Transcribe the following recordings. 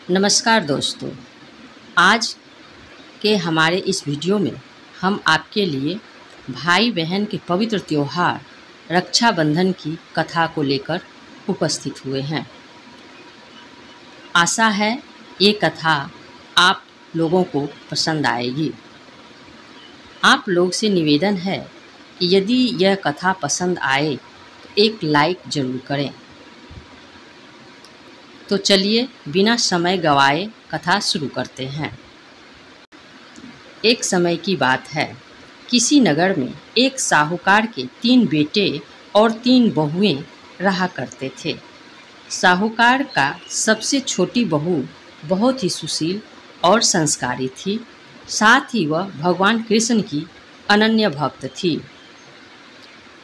नमस्कार दोस्तों। आज के हमारे इस वीडियो में हम आपके लिए भाई बहन के पवित्र त्योहार रक्षाबंधन की कथा को लेकर उपस्थित हुए हैं। आशा है ये कथा आप लोगों को पसंद आएगी। आप लोग से निवेदन है कि यदि यह कथा पसंद आए तो एक लाइक ज़रूर करें। तो चलिए बिना समय गवाए कथा शुरू करते हैं। एक समय की बात है, किसी नगर में एक साहूकार के 3 बेटे और 3 बहुएं रहा करते थे। साहूकार का सबसे छोटी बहू बहुत ही सुशील और संस्कारी थी। साथ ही वह भगवान कृष्ण की अनन्य भक्त थी।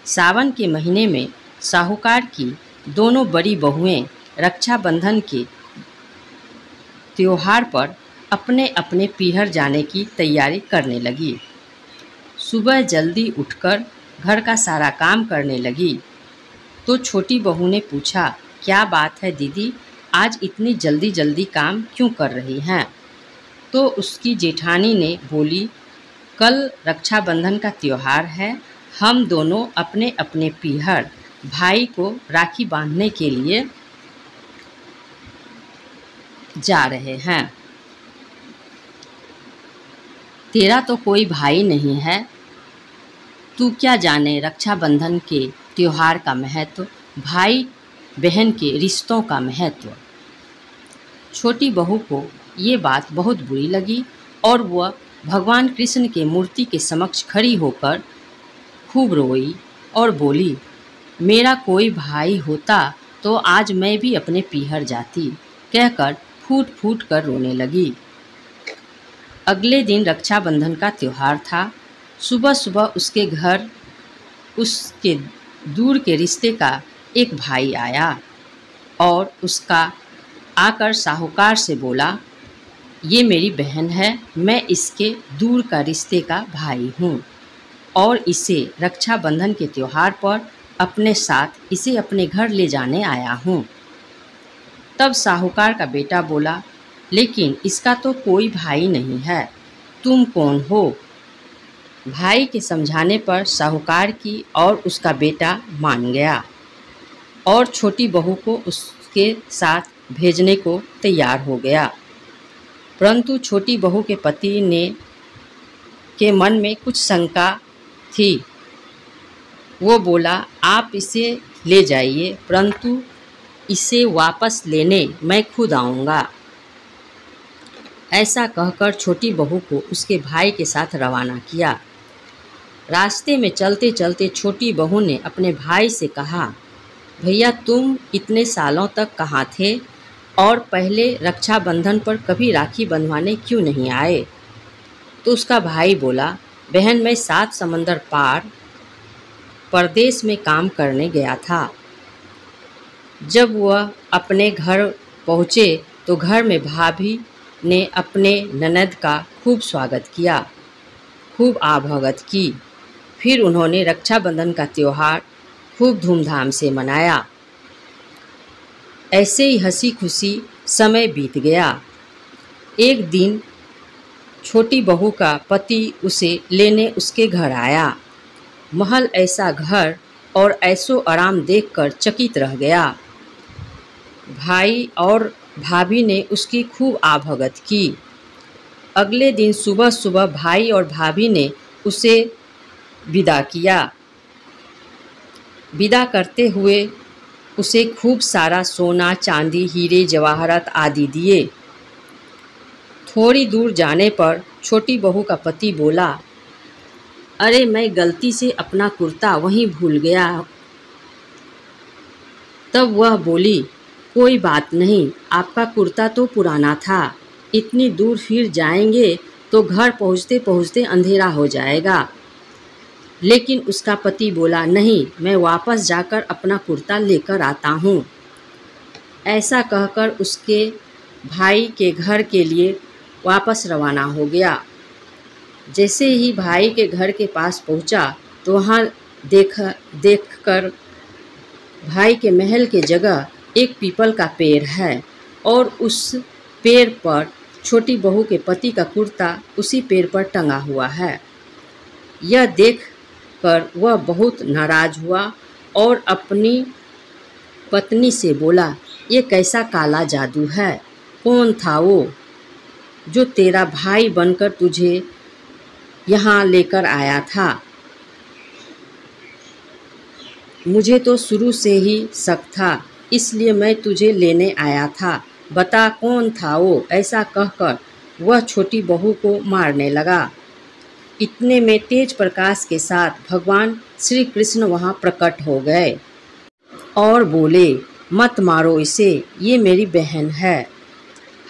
सावन के महीने में साहूकार की दोनों बड़ी बहुएं रक्षाबंधन के त्योहार पर अपने अपने पीहर जाने की तैयारी करने लगी। सुबह जल्दी उठकर घर का सारा काम करने लगी तो छोटी बहू ने पूछा, क्या बात है दीदी, आज इतनी जल्दी जल्दी काम क्यों कर रही हैं? तो उसकी जेठानी ने बोली, कल रक्षाबंधन का त्योहार है, हम दोनों अपने अपने पीहर भाई को राखी बांधने के लिए जा रहे हैं। तेरा तो कोई भाई नहीं है, तू क्या जाने रक्षाबंधन के त्योहार का महत्व, भाई बहन के रिश्तों का महत्व। छोटी बहू को ये बात बहुत बुरी लगी और वह भगवान कृष्ण के मूर्ति के समक्ष खड़ी होकर खूब रोई और बोली, मेरा कोई भाई होता तो आज मैं भी अपने पीहर जाती, कहकर फूट फूट कर रोने लगी। अगले दिन रक्षाबंधन का त्योहार था। सुबह सुबह उसके घर उसके दूर के रिश्ते का एक भाई आया और उसका आकर साहूकार से बोला, ये मेरी बहन है, मैं इसके दूर का रिश्ते का भाई हूँ और इसे रक्षाबंधन के त्योहार पर अपने साथ इसे अपने घर ले जाने आया हूँ। तब साहूकार का बेटा बोला, लेकिन इसका तो कोई भाई नहीं है, तुम कौन हो? भाई के समझाने पर साहूकार की और उसका बेटा मान गया और छोटी बहू को उसके साथ भेजने को तैयार हो गया। परंतु छोटी बहू के पति के मन में कुछ शंका थी। वो बोला, आप इसे ले जाइए, परंतु इसे वापस लेने मैं खुद आऊँगा। ऐसा कहकर छोटी बहू को उसके भाई के साथ रवाना किया। रास्ते में चलते चलते छोटी बहू ने अपने भाई से कहा, भैया तुम इतने सालों तक कहाँ थे और पहले रक्षाबंधन पर कभी राखी बंधवाने क्यों नहीं आए? तो उसका भाई बोला, बहन मैं 7 समंदर पार परदेश में काम करने गया था। जब वह अपने घर पहुँचे तो घर में भाभी ने अपने ननद का खूब स्वागत किया, खूब आवभगत की। फिर उन्होंने रक्षाबंधन का त्योहार खूब धूमधाम से मनाया। ऐसे ही हंसी खुशी समय बीत गया। एक दिन छोटी बहू का पति उसे लेने उसके घर आया। महल ऐसा घर और ऐसो आराम देखकर चकित रह गया। भाई और भाभी ने उसकी खूब आवभगत की। अगले दिन सुबह सुबह भाई और भाभी ने उसे विदा किया। विदा करते हुए उसे खूब सारा सोना चांदी हीरे जवाहरात आदि दिए। थोड़ी दूर जाने पर छोटी बहू का पति बोला, अरे मैं गलती से अपना कुर्ता वहीं भूल गया। तब वह बोली, कोई बात नहीं, आपका कुर्ता तो पुराना था, इतनी दूर फिर जाएंगे तो घर पहुँचते पहुँचते अंधेरा हो जाएगा। लेकिन उसका पति बोला, नहीं, मैं वापस जाकर अपना कुर्ता लेकर आता हूँ। ऐसा कहकर उसके भाई के घर के लिए वापस रवाना हो गया। जैसे ही भाई के घर के पास पहुँचा तो वहाँ देखकर भाई के महल के जगह एक पीपल का पेड़ है और उस पेड़ पर छोटी बहू के पति का कुर्ता उसी पेड़ पर टंगा हुआ है। यह देखकर वह बहुत नाराज हुआ और अपनी पत्नी से बोला, ये कैसा काला जादू है? कौन था वो जो तेरा भाई बनकर तुझे यहाँ लेकर आया था? मुझे तो शुरू से ही शक था, इसलिए मैं तुझे लेने आया था। बता कौन था वो? ऐसा कहकर वह छोटी बहू को मारने लगा। इतने में तेज प्रकाश के साथ भगवान श्री कृष्ण वहाँ प्रकट हो गए और बोले, मत मारो इसे, ये मेरी बहन है।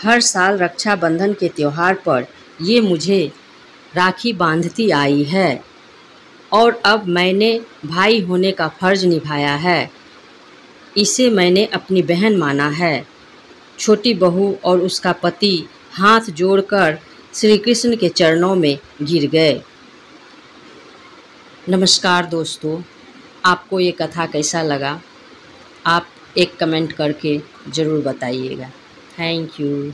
हर साल रक्षाबंधन के त्योहार पर ये मुझे राखी बांधती आई है और अब मैंने भाई होने का फर्ज निभाया है। इसे मैंने अपनी बहन माना है। छोटी बहू और उसका पति हाथ जोड़कर श्री कृष्ण के चरणों में गिर गए। नमस्कार दोस्तों, आपको ये कथा कैसा लगा? आप एक कमेंट करके ज़रूर बताइएगा। Thank you.